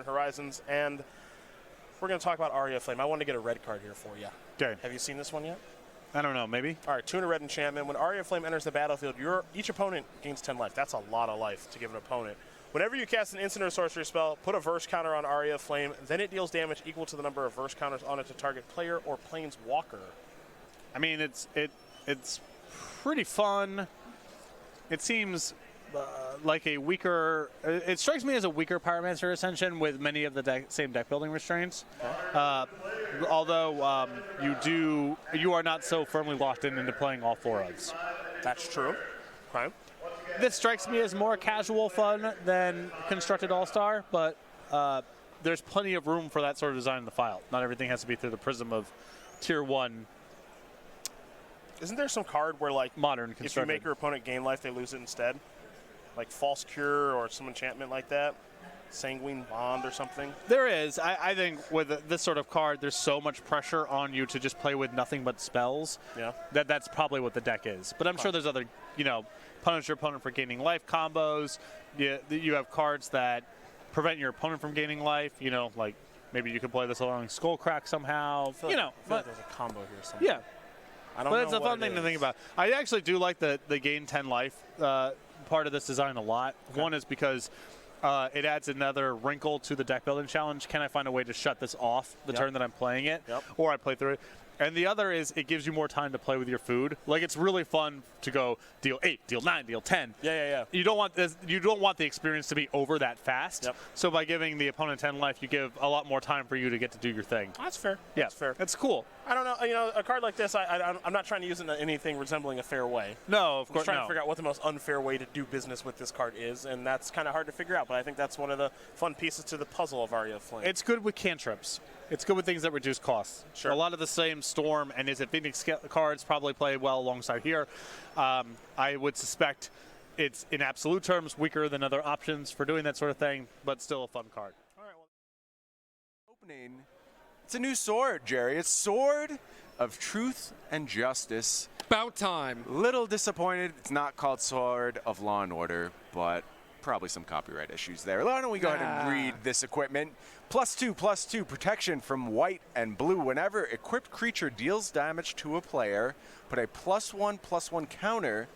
Modern Horizons, and we're going to talk about Aria of Flame. I wanted to get a red card here for you. Okay. Have you seen this one yet? I don't know, maybe? All right, 2 and a red enchantment. When Aria of Flame enters the battlefield, each opponent gains 10 life. That's a lot of life to give an opponent. Whenever you cast an instant or sorcery spell, put a verse counter on Aria of Flame, then it deals damage equal to the number of verse counters on it to target player or planeswalker. I mean, it's pretty fun. It seems like a weaker. It strikes me as a weaker Pyromancer Ascension with many of the same deck building restraints. Although you are not so firmly locked into playing all 4 ofs. That's true. Okay. This strikes me as more casual fun than Constructed All-Star, but there's plenty of room for that sort of design in the file. Not everything has to be through the prism of Tier 1. Isn't there some card where, like, modern if you make your opponent gain life, they lose it instead? Like False Cure or some enchantment like that? Sanguine Bond or something? There is. I think with this sort of card, there's so much pressure on you to just play with nothing but spells. Yeah. That's probably what the deck is. But I'm sure there's other, punish your opponent for gaining life combos. You have cards that prevent your opponent from gaining life. Like maybe you could play this along Skullcrack somehow. I feel like there's a combo here somewhere. Yeah. But it's a fun thing to think about. I actually do like the gain 10 life part of this design a lot. Okay. One is because it adds another wrinkle to the deck building challenge. Can I find a way to shut this off the turn that I'm playing it? Yep. Or I play through it. And the other is it gives you more time to play with your food. Like, it's really fun to go deal 8, deal 9, deal 10. Yeah. You don't want this. You don't want the experience to be over that fast. Yep. So by giving the opponent 10 life, you give a lot more time for you to get to do your thing. That's fair. Yeah, that's fair. It's cool. I don't know. A card like this, I'm not trying to use it in anything resembling a fair way. No, of course I'm trying to figure out what the most unfair way to do business with this card is, and that's kind of hard to figure out. But I think that's one of the fun pieces to the puzzle of Aria of Flame. It's good with cantrips. It's good with things that reduce costs. Sure. A lot of the same Storm and Is It Phoenix cards probably play well alongside here. I would suspect it's, in absolute terms, weaker than other options for doing that sort of thing, but still a fun card. All right. Well, opening. It's a new sword, Jerry. It's Sword of Truth and Justice. About time. Little disappointed it's not called Sword of Law and Order, but probably some copyright issues there. Why don't we go ahead and read this equipment. +2/+2 protection from white and blue. Whenever equipped creature deals damage to a player, put a +1/+1 counter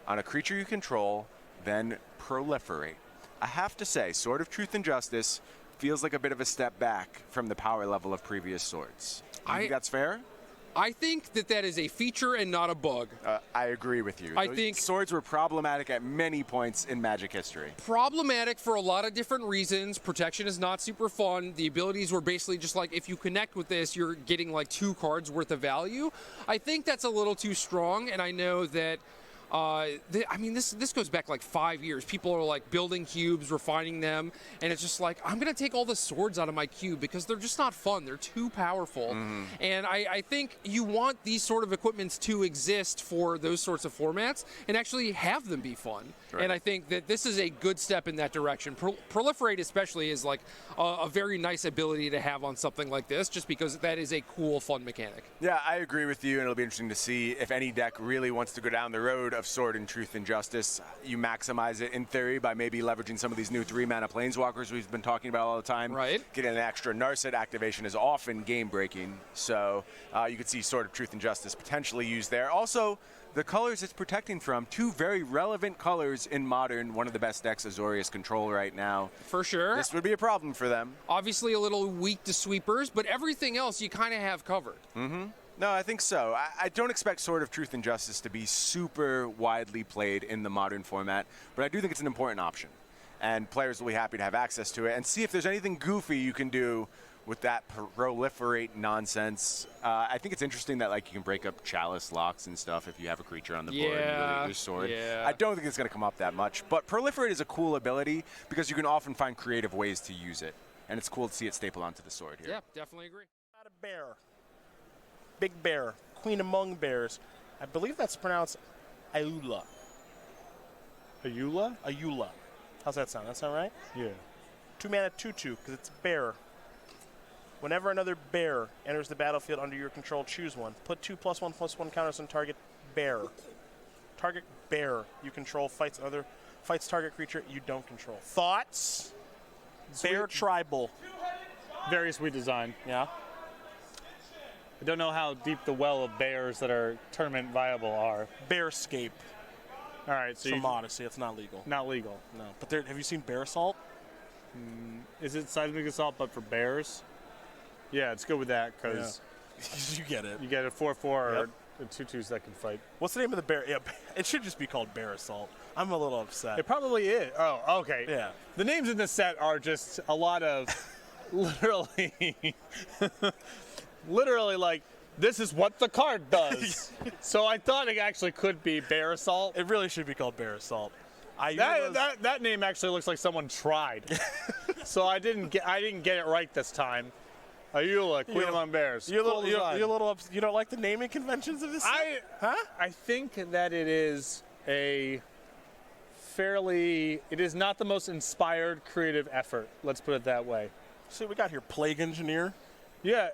on a creature you control, then proliferate. I have to say, Sword of Truth and Justice feels like a bit of a step back from the power level of previous swords. Do you think that's fair? I think that is a feature and not a bug. I agree with you. I think swords were problematic at many points in Magic history. Problematic for a lot of different reasons. Protection is not super fun. The abilities were basically just like, if you connect with this, you're getting like 2 cards worth of value. I think that's a little too strong, and I know that this goes back like 5 years. People are like building cubes, refining them, and it's just like, I'm going to take all the swords out of my cube because they're just not fun. They're too powerful. Mm-hmm. And I think you want these sort of equipments to exist for those sorts of formats and actually have them be fun. Right. And I think that this is a good step in that direction. Proliferate especially is like a very nice ability to have on something like this, just because that is a cool, fun mechanic. Yeah, I agree with you, and it'll be interesting to see if any deck really wants to go down the road of Sword and Truth and Justice. You maximize it in theory by maybe leveraging some of these new 3-mana planeswalkers we've been talking about all the time. Right. Getting an extra Narset activation is often game breaking, so you could see Sword of Truth and Justice potentially used there. Also, the colors it's protecting from, 2 very relevant colors in Modern, one of the best decks Azorius control right now. For sure. This would be a problem for them. Obviously a little weak to sweepers, but everything else you kind of have covered. Mm-hmm. No, I think so. I don't expect Sword of Truth and Justice to be super widely played in the Modern format, but I do think it's an important option. And players will be happy to have access to it and see if there's anything goofy you can do with that proliferate nonsense. I think it's interesting that like you can break up Chalice locks and stuff if you have a creature on the board and you really use sword. Yeah. I don't think it's going to come up that much, but proliferate is a cool ability because you can often find creative ways to use it, and it's cool to see it staple onto the sword here. Yeah, definitely agree. Not a bear. Big bear. Queen among bears. I believe that's pronounced Ayula. Ayula? Ayula. How's that sound? That sound right? Yeah. 2-mana 2/2 because it's bear. Whenever another bear enters the battlefield under your control, choose one. Put 2 +1/+1 counters on target bear. Target bear you control fights target creature you don't control. Thoughts? Bear Tribal. Very sweet design. Yeah. I don't know how deep the well of bears that are tournament viable are. Bearscape. All right, so From Odyssey. It's not legal. not legal. No. But have you seen Bear Assault? Is it seismic assault but for bears? Yeah, let's go with that because You get it. you get a 4/4 or a 2/2s that can fight. What's the name of the bear? Yeah, it should just be called Bear Assault. I'm a little upset. It probably is. Oh, okay. Yeah. The names in this set are just a lot of literally like, this is what the card does. So I thought it actually could be Bear Assault. It really should be called Bear Assault. That name actually looks like someone tried. So I didn't get it right this time. Ayula, Queen Among Bears. You don't like the naming conventions of this? I think that it is it is not the most inspired creative effort. Let's put it that way. See, we got here Plague Engineer. Yeah,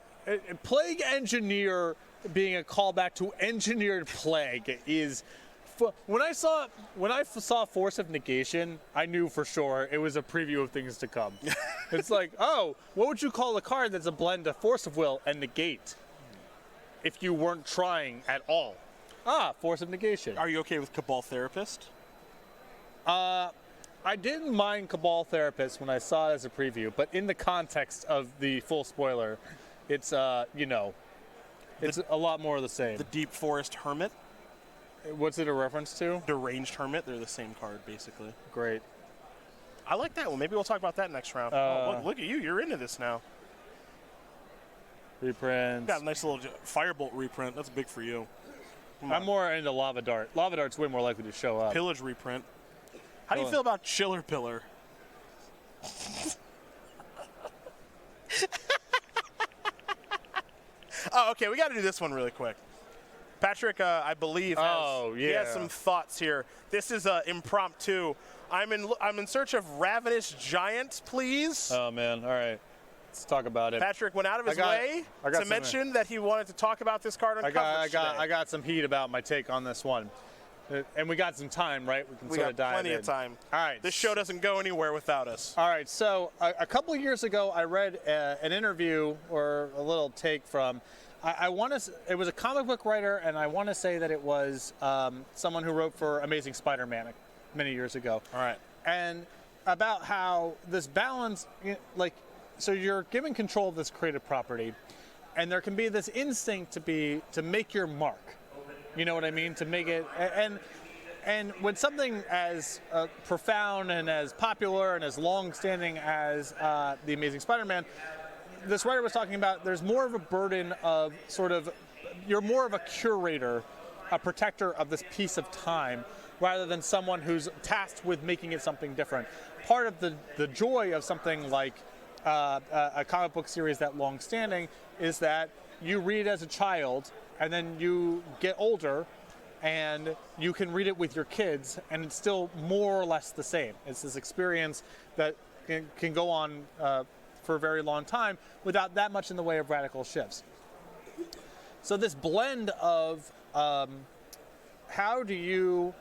Plague Engineer being a callback to Engineered Plague is. When I saw Force of Negation, I knew for sure it was a preview of things to come. It's like, oh, what would you call a card that's a blend of Force of Will and Negate? If you weren't trying at all. Force of Negation. Are you okay with Cabal Therapist? I didn't mind Cabal Therapist when I saw it as a preview, but in the context of the full spoiler, it's it's a lot more of the same. The Deep Forest Hermit. What's it a reference to? Deranged Hermit. They're the same card, basically. Great. I like that one. Maybe we'll talk about that next round. Look at you. You're into this now. Reprints. Got a nice little Firebolt reprint. That's big for you. I'm more into Lava Dart. Lava Dart's way more likely to show up. Pillage reprint. How do you feel about Chiller Pillar? Oh, okay. We got to do this one really quick. Patrick, I believe, he has some thoughts here. This is impromptu. I'm in search of Ravenous Giant, please. Oh man, all right, let's talk about it. Patrick went out of his way to mention that he wanted to talk about this card on coverage today. I got some heat about my take on this one, and we got some time, right? We can dive plenty in. of time. All right, this show doesn't go anywhere without us. All right, so a couple of years ago, I read an interview or a little take from. It was a comic book writer, and I want to say that it was someone who wrote for Amazing Spider-Man many years ago. All right. And about how this balance, so you're given control of this creative property, and there can be this instinct to make your mark. You know what I mean? To make it, and when something as profound and as popular and as long-standing as the Amazing Spider-Man. This writer was talking about there's more of a burden of you're more of a curator, a protector of this piece of time, rather than someone who's tasked with making it something different. Part of the joy of something like a comic book series that long-standing is that you read as a child, and then you get older, and you can read it with your kids, and it's still more or less the same. It's this experience that can go on for a very long time without that much in the way of radical shifts. So this blend of how do you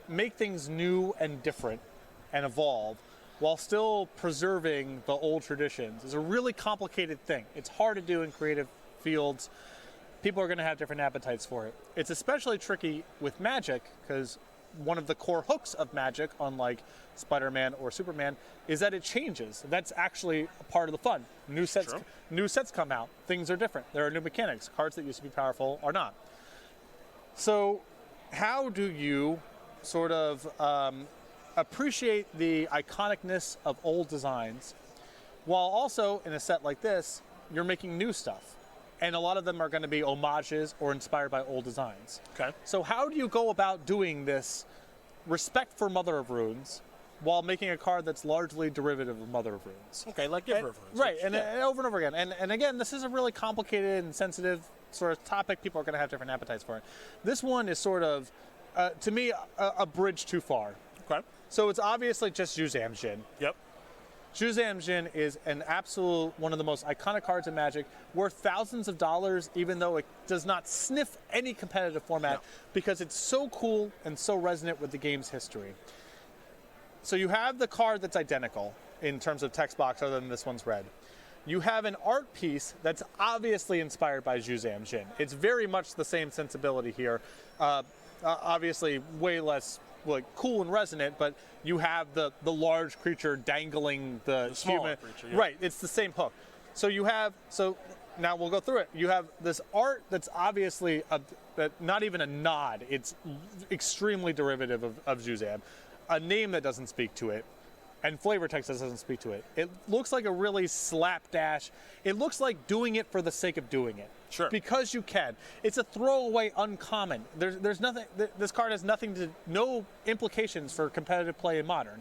make things new and different and evolve while still preserving the old traditions is a really complicated thing. It's hard to do in creative fields. People are going to have different appetites for it. It's especially tricky with Magic because one of the core hooks of Magic, unlike Spider-Man or Superman, is that it changes. That's actually a part of the fun. New sets come out. Things are different. There are new mechanics. Cards that used to be powerful are not. So how do you sort of appreciate the iconicness of old designs while also, in a set like this, you're making new stuff? And a lot of them are going to be homages or inspired by old designs. Okay. So how do you go about doing this respect for Mother of Runes while making a card that's largely derivative of Mother of Runes? Okay, like Giver of Runes. Right, and over and over again. And again, this is a really complicated and sensitive sort of topic. People are going to have different appetites for it. This one is sort of, to me, a bridge too far. Okay. So it's obviously just Juzam Jin. Yep. Juzam Jin is an absolute one of the most iconic cards in Magic, worth thousands of dollars, even though it does not sniff any competitive format, because it's so cool and so resonant with the game's history. So you have the card that's identical, in terms of text box other than this one's red. You have an art piece that's obviously inspired by Zhuzam Jin. It's very much the same sensibility here. Obviously way less like cool and resonant, but you have the large creature dangling the smaller human. creature, yeah. Right, it's the same hook. So you have, so now we'll go through it. You have this art that's obviously not even a nod. It's extremely derivative of Zhuzam. A name that doesn't speak to it, and flavor text that doesn't speak to it. It looks like a really slapdash. It looks like doing it for the sake of doing it. Sure. Because you can. It's a throwaway uncommon. There's nothing. This card has no implications for competitive play in Modern.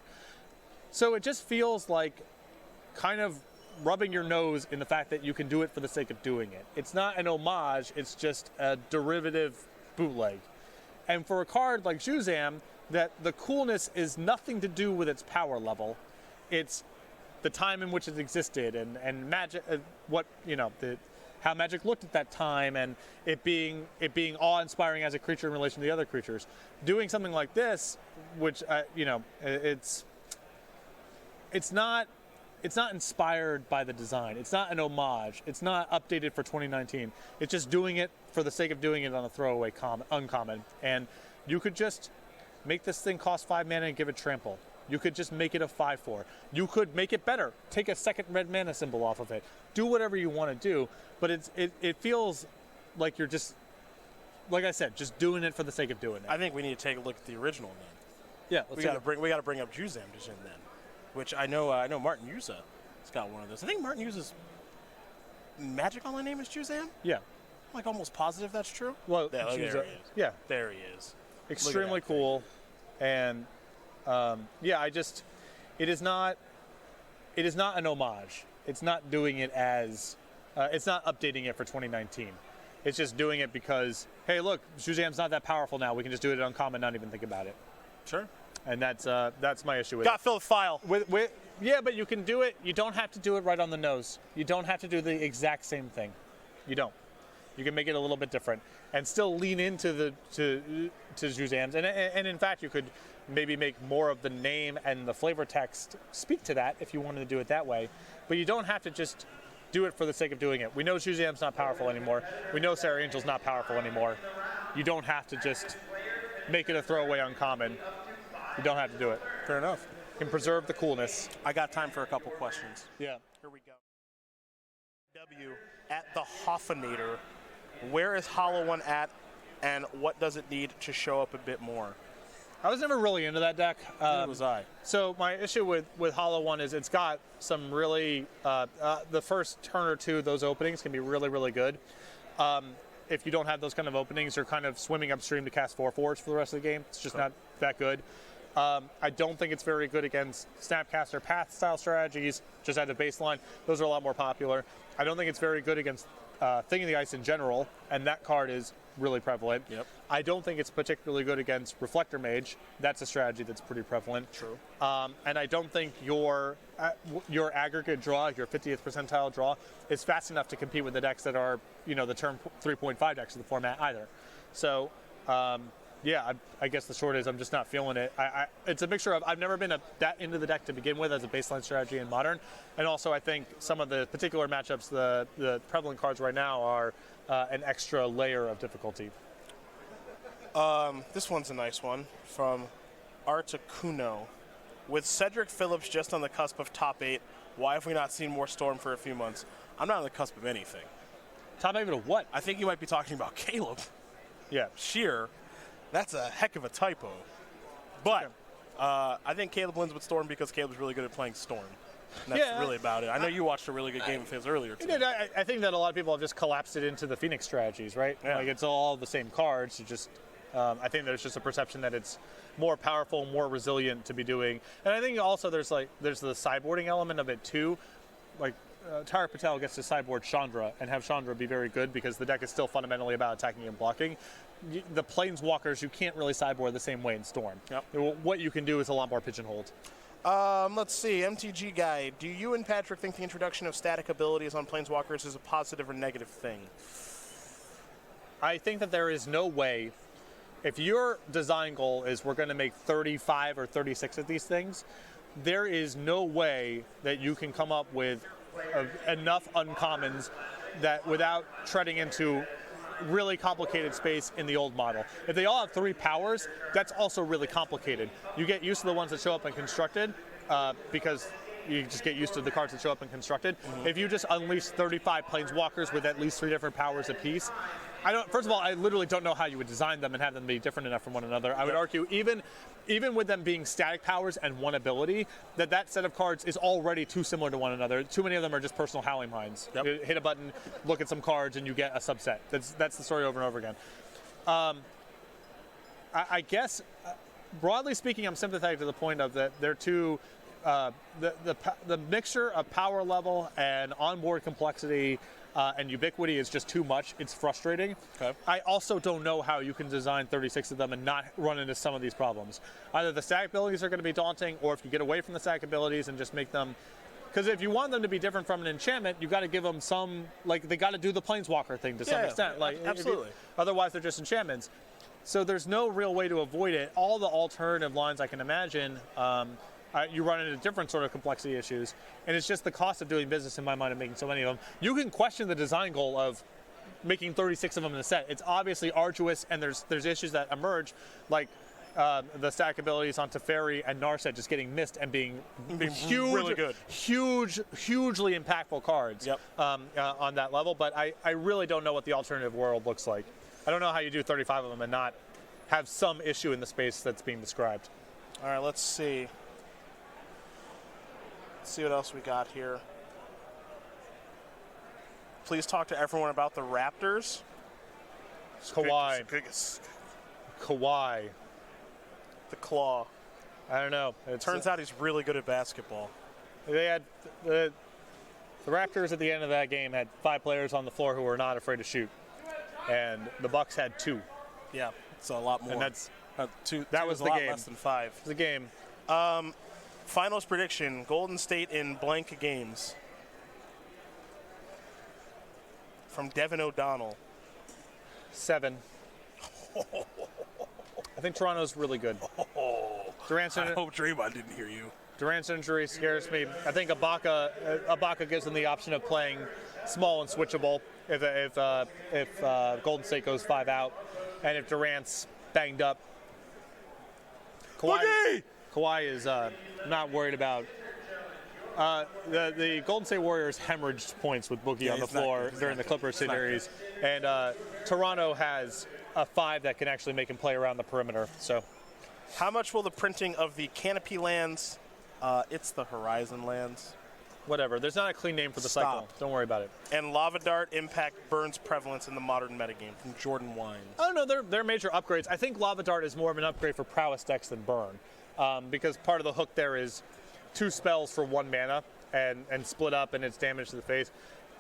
So it just feels like kind of rubbing your nose in the fact that you can do it for the sake of doing it. It's not an homage. It's just a derivative bootleg. And for a card like Zhuzam, that the coolness is nothing to do with its power level. It's the time in which it existed and magic, how magic looked at that time, and it being awe-inspiring as a creature in relation to the other creatures. Doing something like this, which it's not inspired by the design. It's not an homage. It's not updated for 2019. It's just doing it for the sake of doing it on a throwaway uncommon. And you could just make this thing cost 5 mana and give it trample. You could just make it a 5/4. You could make it better. Take a second red mana symbol off of it. Do whatever you want to do, but it feels like you're just, like I said, just doing it for the sake of doing it. I think we need to take a look at the original then. Yeah, We got to bring up Zhuzam Jin then, which I know Martin Yuza has got one of those. I think Martin Yuza's Magic Online name is Zhuzam. Yeah. I'm like almost positive that's true. Well, there he is. Yeah. There he is. Extremely cool, and it is not an homage. It's not doing it as, it's not updating it for 2019. It's just doing it because, hey, look, Zhuzam's not that powerful now. We can just do it uncommon, not even think about it. Sure. And that's my issue with Got it. fill the file. Yeah, but you can do it. You don't have to do it right on the nose. You don't have to do the exact same thing. You don't. You can make it a little bit different and still lean into to Zhuzam's. And in fact, you could maybe make more of the name and the flavor text speak to that if you wanted to do it that way. But you don't have to just do it for the sake of doing it. We know Zhuzam's not powerful anymore. We know Sarah Angel's not powerful anymore. You don't have to just make it a throwaway uncommon. You don't have to do it. Fair enough. You can preserve the coolness. I got time for a couple questions. Yeah. Here we go. W at the Hoffenator. Where is Hollow One at, and what does it need to show up a bit more? I was never really into that deck. Neither was I. So my issue with Hollow One is it's got some really, the first turn or two of those openings can be really, really good. If you don't have those kind of openings, you're kind of swimming upstream to cast 4/4s for the rest of the game. It's just not that good. I don't think it's very good against Snapcaster Path style strategies, just at a baseline. Those are a lot more popular. I don't think it's very good against Thing in the Ice in general, and that card is really prevalent. Yep. I don't think it's particularly good against Reflector Mage. That's a strategy that's pretty prevalent. True. And I don't think your aggregate draw, your 50th percentile draw, is fast enough to compete with the decks that are, the turn 3.5 decks of the format either. So, I guess the short is I'm just not feeling it. It's a mixture of I've never been that into the deck to begin with as a baseline strategy in Modern, and also I think some of the particular matchups, the prevalent cards right now are an extra layer of difficulty. This one's a nice one from Articuno. With Cedric Phillips just on the cusp of top 8, why have we not seen more Storm for a few months? I'm not on the cusp of anything. Top 8 of what? I think you might be talking about Caleb. Yeah. Sheer. That's a heck of a typo. But I think Caleb wins with Storm because Caleb's really good at playing Storm. And that's really about it. I know you watched a really good game of his earlier today. I think that a lot of people have just collapsed it into the Phoenix strategies, right? Yeah. Like it's all the same cards. You just, I think there's just a perception that it's more powerful, more resilient to be doing. And I think also there's the sideboarding element of it too. Like Tara Patel gets to sideboard Chandra and have Chandra be very good because the deck is still fundamentally about attacking and blocking. The Planeswalkers you can't really sideboard the same way in Storm. Yep. What you can do is a lot more pigeonholed. Let's see, MTG guy, do you and Patrick think the introduction of static abilities on Planeswalkers is a positive or negative thing? I think that there is no way, if your design goal is we're going to make 35 or 36 of these things, there is no way that you can come up with enough uncommons that without treading into really complicated space in the old model. If they all have 3 powers, that's also really complicated. You get used to the ones that show up in constructed because you just get used to the cards that show up in constructed. If you just unleash 35 planeswalkers with at least 3 different powers apiece, first of all, I literally don't know how you would design them and have them be different enough from one another. I would argue even with them being static powers and 1 ability, that set of cards is already too similar to one another. Too many of them are just personal Howling Minds. Yep. You hit a button, look at some cards, and you get a subset. That's the story over and over again. I guess, broadly speaking, I'm sympathetic to the point of that they're too. The mixture of power level and onboard complexity and ubiquity is just too much. It's frustrating. Okay. I also don't know how you can design 36 of them and not run into some of these problems. Either the stack abilities are going to be daunting, or if you get away from the stack abilities and just make them. Because if you want them to be different from an enchantment, you got to give them some, like, they got to do the planeswalker thing to some extent. Like, absolutely. Otherwise, they're just enchantments. So there's no real way to avoid it. All the alternative lines I can imagine. You run into different sort of complexity issues, and it's just the cost of doing business in my mind of making so many of them. You can question the design goal of making 36 of them in a set. It's obviously arduous, and there's issues that emerge, like the stack abilities on Teferi and Narset just getting missed and being huge, really good, hugely impactful cards on that level. But I really don't know what the alternative world looks like. I don't know how you do 35 of them and not have some issue in the space that's being described. All right, let's see. Let's see what else we got here. Please talk to everyone about the Raptors. Kawhi. Kawhi. The Claw. I don't know. Turns out he's really good at basketball. They had the Raptors at the end of that game had 5 players on the floor who were not afraid to shoot, and the Bucks had 2. Yeah, it's a lot more. And that's two. That was a the lot game. less than 5. The game. Finals prediction: Golden State in blank games. From Devin O'Donnell. 7. I think Toronto's really good. Durant's I hope Draymond didn't hear you. Durant's injury scares me. I think Ibaka gives them the option of playing small and switchable if Golden State goes 5 out, and if Durant's banged up. Kawhi is not worried about. The Golden State Warriors hemorrhaged points with Boogie on the floor during the Clippers series, and Toronto has a 5 that can actually make him play around the perimeter. So, how much will the printing of the Canopy lands? It's the Horizon lands. Whatever. There's not a clean name for the cycle. Don't worry about it. And Lava Dart impact Burn's prevalence in the modern metagame from Jordan Wines. Oh no, they're major upgrades. I think Lava Dart is more of an upgrade for prowess decks than Burn, because part of the hook there is 2 spells for 1 mana and split up and it's damage to the face.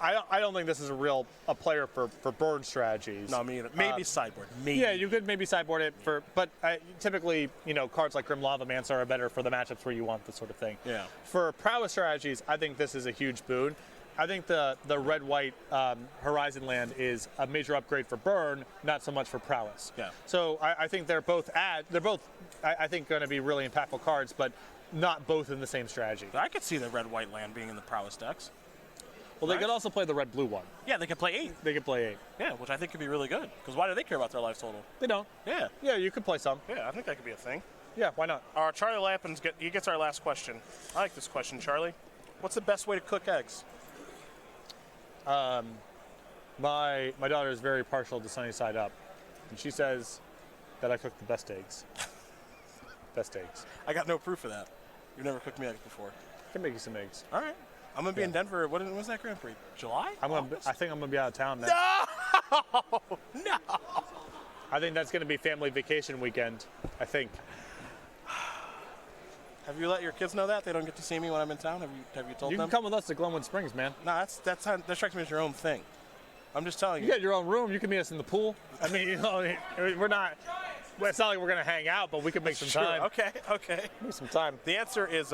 I don't think this is a player for Burn strategies. No, me either. Maybe sideboard. Maybe. Yeah, you could maybe sideboard it but typically, cards like Grim Lavamancer are better for the matchups where you want this sort of thing. Yeah. For prowess strategies, I think this is a huge boon. I think the red-white Horizon land is a major upgrade for Burn, not so much for prowess. Yeah. So I think they're both I think going to be really impactful cards, but not both in the same strategy. I could see the red-white land being in the prowess decks. Well, they could also play the red-blue one. Yeah, they could play 8. They could play 8. Yeah, which I think could be really good. Because why do they care about their life total? They don't. Yeah. Yeah, you could play some. Yeah, I think that could be a thing. Yeah, why not? Charlie Lappin gets our last question. I like this question, Charlie. What's the best way to cook eggs? My daughter is very partial to Sunny Side Up, and she says that I cook the best eggs. Best eggs. I got no proof of that. You've never cooked me eggs before. I can make you some eggs. All right. I'm going to be in Denver. When's that Grand Prix? July? I think I'm going to be out of town then. No! I think that's going to be family vacation weekend, I think. Have you let your kids know that? They don't get to see me when I'm in town? Have you told them? You can come with us to Glenwood Springs, man. No, that strikes me as your own thing. I'm just telling you. You got your own room. You can meet us in the pool. I mean, we're not... Well, it's not like we're going to hang out, but we can make some time. Okay. Make some time. The answer is...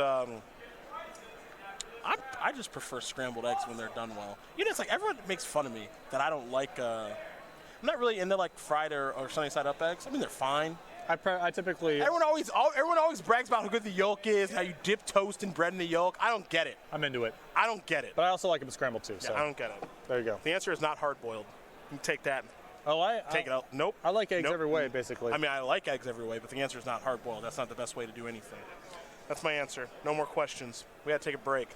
I just prefer scrambled eggs when they're done well. It's like everyone makes fun of me that I don't like. I'm not really into like fried or sunny side up eggs. I mean, they're fine. I typically. Everyone always brags about how good the yolk is, how you dip toast and bread in the yolk. I don't get it. I'm into it. I don't get it. But I also like them scrambled too. Yeah, So I don't get it. there you go. The answer is not hard-boiled. You take that. Oh, Take it out. Nope. I like eggs Nope. every way, basically. I mean, I like eggs every way, but the answer is not hard-boiled. That's not the best way to do anything. That's my answer. No more questions. We got to take a break.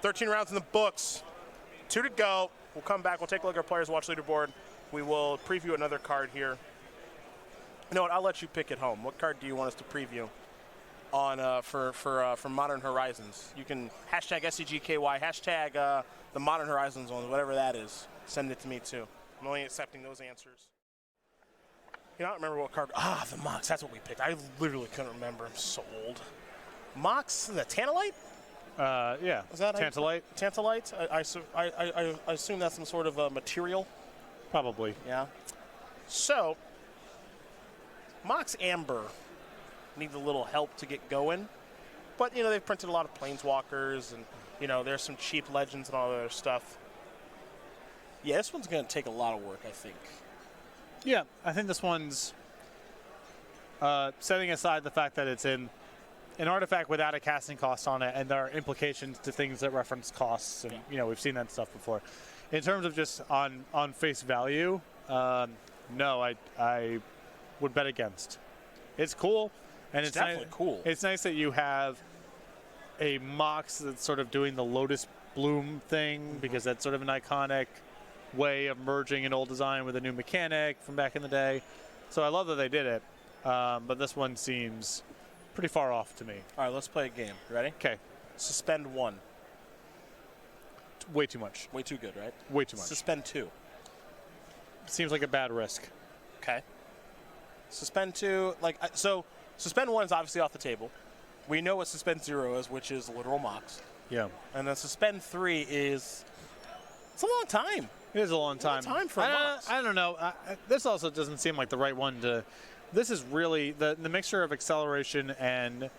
13 rounds in the books. 2 to go. We'll come back. We'll take a look at our players' watch leaderboard. We will preview another card here. You know what? I'll let you pick at home. What card do you want us to preview on for Modern Horizons? You can hashtag SCGKY, hashtag the Modern Horizons one, whatever that is. Send it to me too. I'm only accepting those answers. You know, I don't remember what card. The Mox. That's what we picked. I literally couldn't remember. I'm so old. Mox, the Tantalite? Yeah. Is that Tantalite? Tantalite? I assume that's some sort of material. Probably. Yeah. So, Mox Amber needs a little help to get going. But, you know, they've printed a lot of Planeswalkers and, you know, there's some cheap legends and all that other stuff. Yeah, this one's going to take a lot of work, I think. Yeah, I think this one's setting aside the fact that it's in an artifact without a casting cost on it, and there are implications to things that reference costs, and you know we've seen that stuff before. In terms of just on face value, no, I would bet against. It's cool, and it's definitely cool. It's nice that you have a Mox that's sort of doing the Lotus Bloom thing because that's sort of an iconic way of merging an old design with a new mechanic from back in the day. So I love that they did it, but this one seems pretty far off to me. All right, let's play a game. Ready? Okay. Suspend 1. Way too much. Way too good, right? Way too much. Suspend 2. Seems like a bad risk. Okay. Suspend 2, so suspend 1 is obviously off the table. We know what suspend 0 is, which is literal Mox. Yeah. And then suspend 3 is, it's a long time. It is a long time. Time for Mox. I don't know. This also doesn't seem like the right one to. This is really the mixture of acceleration and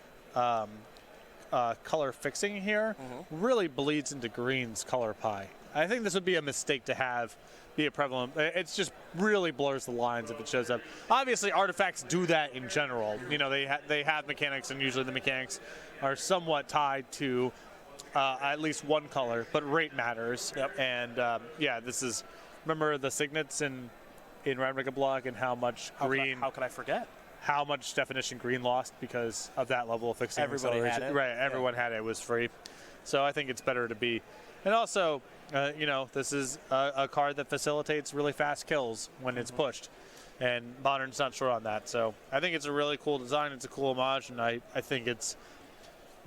color fixing here really bleeds into green's color pie. I think this would be a mistake to have be a prevalent. It's just really blurs the lines if it shows up. Obviously, artifacts do that in general. You know, they have mechanics, and usually the mechanics are somewhat tied to at least one color, but rate matters. Yep. And yeah, this is. Remember the signets in Ravnica Block and how much green. How could I forget? How much definition green lost because of that level of fixing. Everybody had it. Right, everyone had it. It was free. So I think it's better to be. And also, you know, this is a card that facilitates really fast kills when it's pushed. And Modern's not short on that. So I think it's a really cool design. It's a cool homage, and I think it's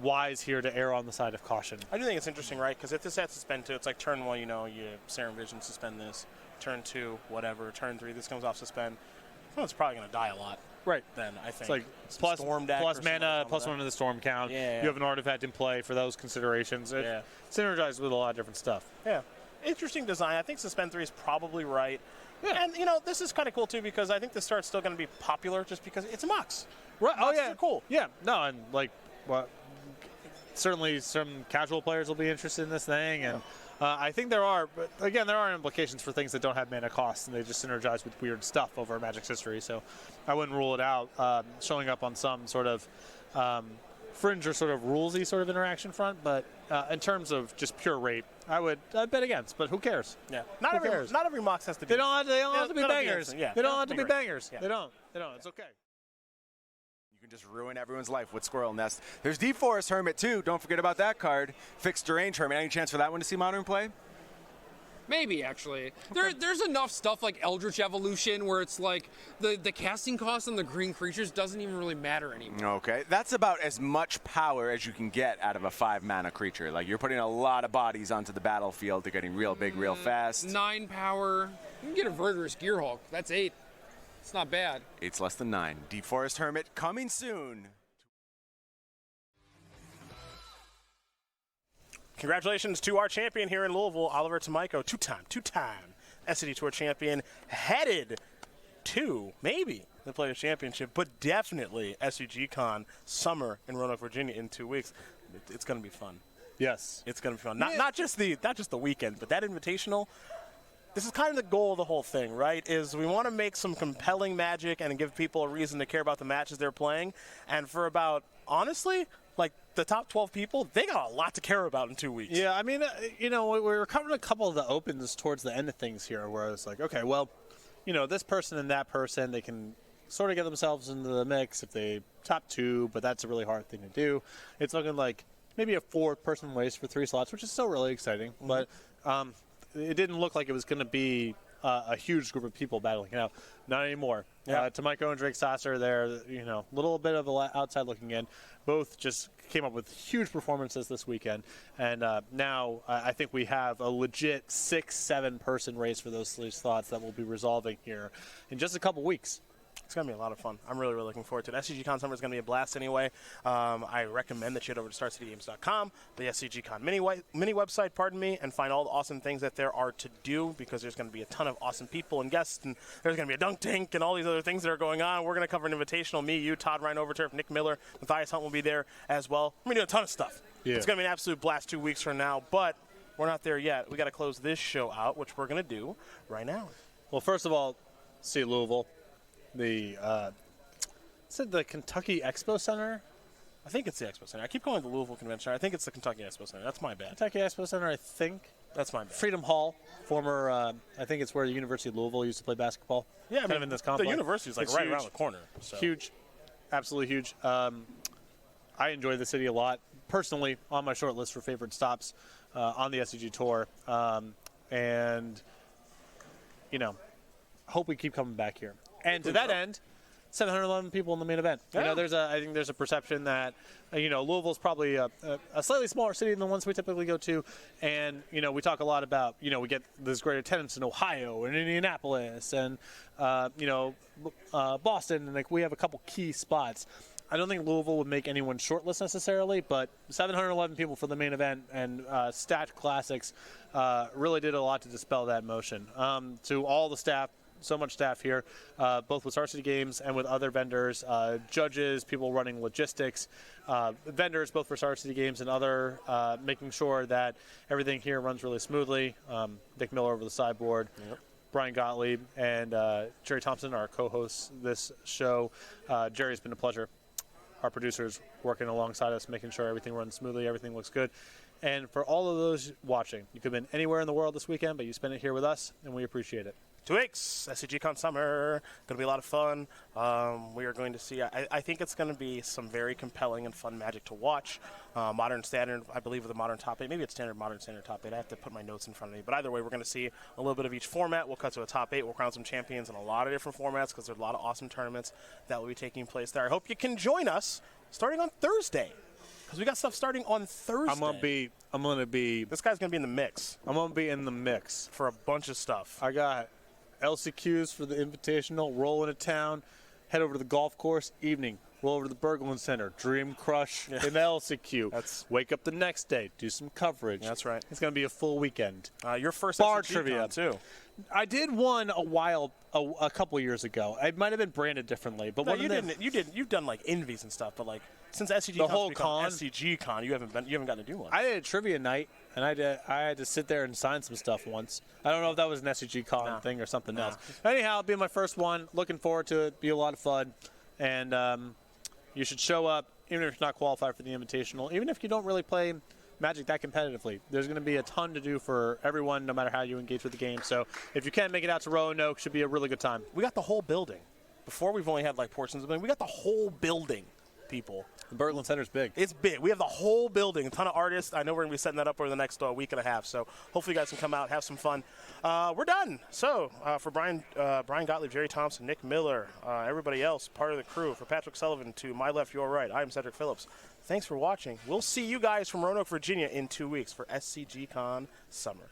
wise here to err on the side of caution. I do think it's interesting, right? Because if this had suspend 2, it's like turn 1, you know, you Serum Vision, suspend this. Turn 2, whatever. Turn 3, this comes off suspend. Well, it's probably going to die a lot. Right. Then I think. It's like plus Storm deck plus or mana, plus like 1 to the Storm count. Yeah. You have an artifact in play for those considerations. It synergizes with a lot of different stuff. Yeah. Interesting design. I think suspend 3 is probably right. Yeah. And, you know, this is kind of cool, too, because I think this start's still going to be popular just because it's a Mox. Right. Moxes Oh, yeah. are cool. Yeah. No, and, like, certainly some casual players will be interested in this thing. And I think there are, but again, there are implications for things that don't have mana costs, and they just synergize with weird stuff over Magic's history. So I wouldn't rule it out showing up on some sort of fringe or sort of rulesy sort of interaction front. But in terms of just pure rate, I'd bet against. But who cares? Yeah. Not every Mox has to be. They don't have to be bangers. Yeah. They don't have to be bangers. Yeah. They don't. It's okay. You can just ruin everyone's life with Squirrel Nest. There's Deep Forest Hermit, too. Don't forget about that card. Fixed Deranged Hermit. Any chance for that one to see Modern play? Maybe, actually. There's enough stuff like Eldritch Evolution where it's like the casting cost on the green creatures doesn't even really matter anymore. Okay. That's about as much power as you can get out of a 5-mana creature. Like, you're putting a lot of bodies onto the battlefield. They're getting real big, real fast. 9 power. You can get a Verdurous Gearhulk. That's 8. It's not bad. 8's less than 9. Deep Forest Hermit coming soon. Congratulations to our champion here in Louisville, Oliver Tomiko, two-time SCGTour champion, headed to maybe the Players' Championship, but definitely SCGCon Summer in Roanoke, Virginia in 2 weeks. It's going to be fun. Yes. It's going to be fun. Not just the weekend, but that Invitational. this is kind of the goal of the whole thing, right? Is we want to make some compelling Magic and give people a reason to care about the matches they're playing. And for about, honestly, like the top 12 people, they got a lot to care about in 2 weeks. Yeah, I mean, you know, we were covering a couple of the opens towards the end of things here where it's like, okay, well, you know, this person and that person, they can sort of get themselves into the mix if they top 2, but that's a really hard thing to do. It's looking like maybe a 4-person race for 3 slots, which is still really exciting, but it didn't look like it was going to be a huge group of people battling it out. Not anymore. Yeah. Tomiko and Drake Sasser there, you know, a little bit of outside looking in. Both just came up with huge performances this weekend. And now I think we have a legit 6-7 person race for those 3 slots that we'll be resolving here in just a couple weeks. It's going to be a lot of fun. I'm really, really looking forward to it. SCGCon Summer is going to be a blast anyway. I recommend that you head over to StarCityGames.com, the SCGCon mini website, pardon me, and find all the awesome things that there are to do because there's going to be a ton of awesome people and guests, and there's going to be a dunk tank and all these other things that are going on. We're going to cover an invitational. Me, you, Todd Ryan Overturf, Nick Miller, Matthias Hunt will be there as well. We're going to do a ton of stuff. Yeah. It's going to be an absolute blast 2 weeks from now, but we're not there yet. We got to close this show out, which we're going to do right now. Well, first of all, see Louisville. The the Kentucky Expo Center? I think it's the Expo Center. I keep calling it the Louisville Convention Center. I think it's the Kentucky Expo Center. That's my bad. Kentucky Expo Center, I think. That's my bad. Freedom Hall, former, I think it's where the University of Louisville used to play basketball. Yeah, I kind mean, of in this complex. the university is like It's right huge. around the corner. So. Huge, absolutely huge. I enjoy the city a lot. Personally, on my short list for favorite stops on the SCG Tour. And, you know, hope we keep coming back here. And to that end, 711 people in the main event. Yeah. You know, I think there's a perception that, you know, Louisville's probably a slightly smaller city than the ones we typically go to. And, you know, we talk a lot about, you know, we get this great attendance in Ohio and Indianapolis and, you know, Boston. And, like, we have a couple key spots. I don't think Louisville would make anyone's shortlist necessarily, but 711 people for the main event and Stat Classics really did a lot to dispel that motion. To all the staff, so much staff here, both with Star City Games and with other vendors, judges, people running logistics, vendors both for Star City Games and other, making sure that everything here runs really smoothly. Nick Miller over the sideboard. Yep. Brian Gottlieb and Jerry Thompson, our co-hosts this show. Jerry's been a pleasure. Our producers working alongside us, making sure everything runs smoothly, everything looks good. And for all of those watching, you could have been anywhere in the world this weekend, but you spent it here with us, and we appreciate it. 2 weeks, SCGCon Summer. Going to be a lot of fun. We are going to see, I think it's going to be some very compelling and fun Magic to watch. Modern Standard, I believe, with the Modern Top 8. Maybe it's Modern Standard Top 8. I have to put my notes in front of me. But either way, we're going to see a little bit of each format. We'll cut to a Top 8. We'll crown some champions in a lot of different formats because there's a lot of awesome tournaments that will be taking place there. I hope you can join us starting on Thursday because we got stuff starting on Thursday. I'm gonna be. This guy's going to be in the mix. I'm gonna be in the mix for a bunch of stuff. I got LCQs for the Invitational, roll into town, head over to the golf course, evening, roll over to the Berglund Center, Dream Crush in the LCQ. Wake up the next day, do some coverage. That's right. It's going to be a full weekend. Your first bar SCG trivia too. I did one a couple years ago. It might have been branded differently, but no, you've done like Envies and stuff, but like since SCG the whole con, SCG Con, you haven't gotten to do one. I did a trivia night, and I had to sit there and sign some stuff once. I don't know if that was an SCG Con thing or something else. Anyhow, it'll be my first one. Looking forward to it. Be a lot of fun, and you should show up even if you're not qualified for the Invitational. Even if you don't really play Magic that competitively, there's going to be a ton to do for everyone, no matter how you engage with the game. So if you can make it out to Roanoke, should be a really good time. We got the whole building. Before we've only had like portions of it. We got the whole building. People. The Berglund Center's big. It's big. We have the whole building, a ton of artists. I know we're going to be setting that up over the next week and a half, so hopefully you guys can come out, have some fun. We're done. So for Brian Gottlieb, Jerry Thompson, Nick Miller, everybody else, part of the crew, for Patrick Sullivan to my left, your right, I'm Cedric Phillips. Thanks for watching. We'll see you guys from Roanoke, Virginia in 2 weeks for SCGCon Summer.